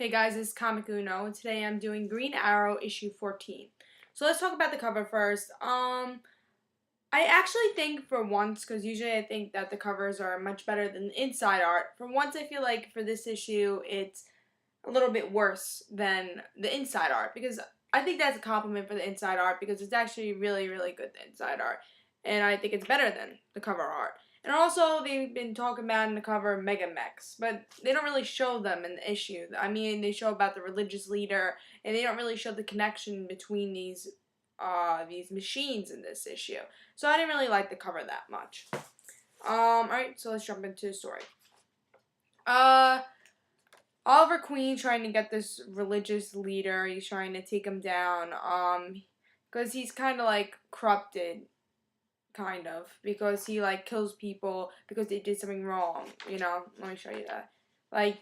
Hey guys, it's Comic Uno, and today I'm doing Green Arrow issue 14. So let's talk about the cover first. I actually think for once, because usually I think that the covers are much better than the inside art, for once I feel like for this issue it's a little bit worse than the inside art, because I think that's a compliment for the inside art because it's actually really, really good, the inside art. And I think it's better than the cover art. And also, they've been talking about in the cover Mega Mechs, but they don't really show them in the issue. I mean, they show about the religious leader, and they don't really show the connection between these machines in this issue. So I didn't really like the cover that much. Alright, so let's jump into the story. Oliver Queen trying to get this religious leader. He's trying to take him down. Because he's kind of like corrupted, kind of, because he like kills people because they did something wrong. You know, let me show you that. Like,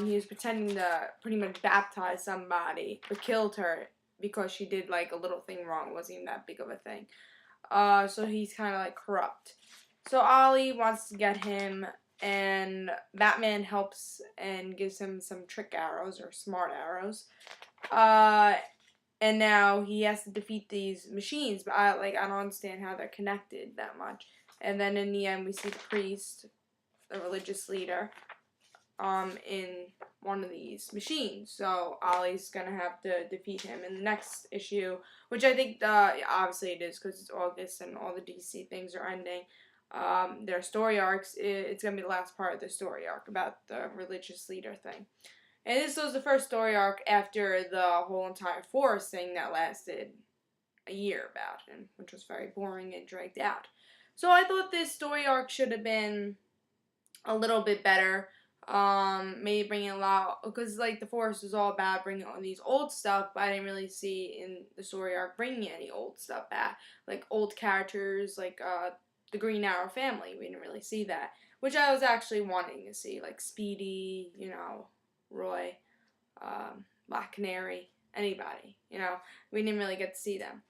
he was pretending to pretty much baptize somebody, but killed her because she did like a little thing wrong. It wasn't even that big of a thing. So he's kind of like corrupt. So Ollie wants to get him, and Batman helps and gives him some trick arrows or smart arrows. And now he has to defeat these machines, but I don't understand how they're connected that much. And then in the end, we see the priest, the religious leader, in one of these machines. So Ollie's gonna have to defeat him in the next issue, which I think obviously it is because it's August and all the DC things are ending. Their story arcs. It's gonna be the last part of the story arc about the religious leader thing. And this was the first story arc after the whole entire Forest thing that lasted a year about, and which was very boring and dragged out. So I thought this story arc should have been a little bit better. Maybe bringing a lot, because like the Forest was all about bringing on these old stuff, but I didn't really see in the story arc bringing any old stuff back, like old characters, like the Green Arrow family. We didn't really see that, which I was actually wanting to see, like Speedy, Roy, Black Canary, anybody. We didn't really get to see them.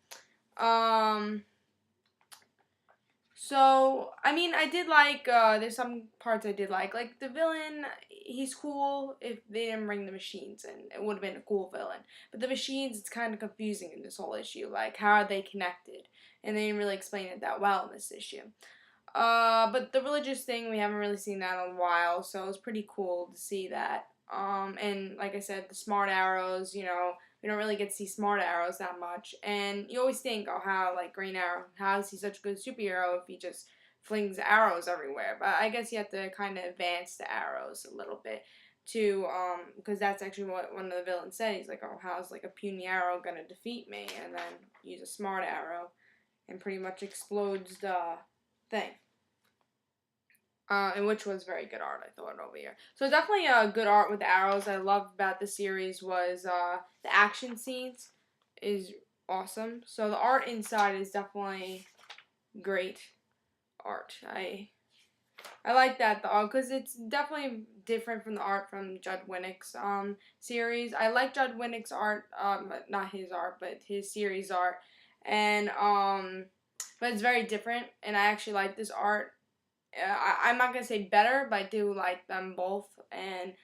So, I mean, I did like, there's some parts I did like the villain, he's cool. If they didn't bring the machines in, it would have been a cool villain. But the machines, it's kind of confusing in this whole issue, like, how are they connected? And they didn't really explain it that well in this issue. But the religious thing, we haven't really seen that in a while, so it was pretty cool to see that. And like I said, the smart arrows, we don't really get to see smart arrows that much. And you always think, oh, how, like, Green Arrow, how is he such a good superhero if he just flings arrows everywhere? But I guess you have to kind of advance the arrows a little bit to, because that's actually what one of the villains said. He's like, oh, how's, like, a puny arrow gonna defeat me? And then use a smart arrow and pretty much explodes the thing. And which was very good art, I thought, over here. So definitely good art with arrows. I love about the series was the action scenes is awesome. So the art inside is definitely great art. I like that though, because it's definitely different from the art from Judd Winnick's series. I like Judd Winnick's art, not his art, but his series art, and but it's very different. And I actually like this art. I'm not gonna say better, but I do like them both, and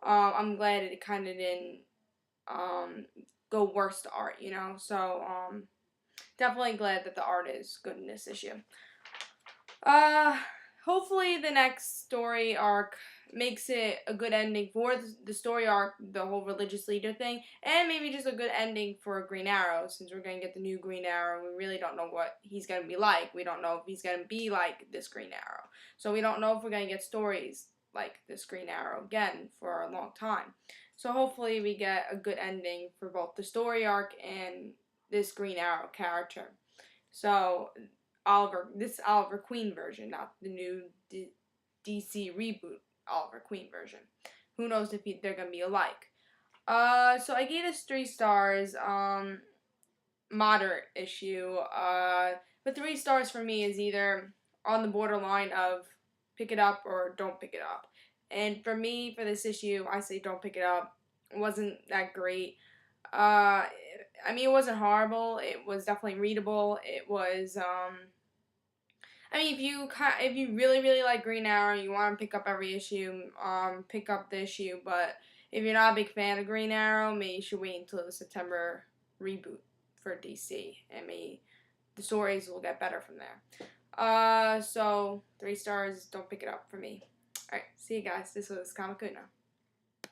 I'm glad it kind of didn't go worse to art, So definitely glad that the art is good in this issue. Uh, Hopefully the next story arc makes it a good ending for the story arc, the whole religious leader thing, and maybe just a good ending for Green Arrow, since we're going to get the new Green Arrow. We really don't know what he's going to be like. We don't know if he's going to be like this Green Arrow. So we don't know if we're going to get stories like this Green Arrow again for a long time. So hopefully we get a good ending for both the story arc and this Green Arrow character. So this Oliver Queen version, not the new DC reboot Oliver Queen version. Who knows if they're gonna be alike? So I gave this 3 stars. Moderate issue. But 3 stars for me is either on the borderline of pick it up or don't pick it up. And for me, for this issue, I say don't pick it up. It wasn't that great. I mean, it wasn't horrible. It was definitely readable. It was, I mean, if you really, really like Green Arrow, you want to pick up every issue, pick up the issue, but if you're not a big fan of Green Arrow, maybe you should wait until the September reboot for DC, and maybe the stories will get better from there. So 3 stars. Don't pick it up for me. All right, see you guys. This was Kamakuna.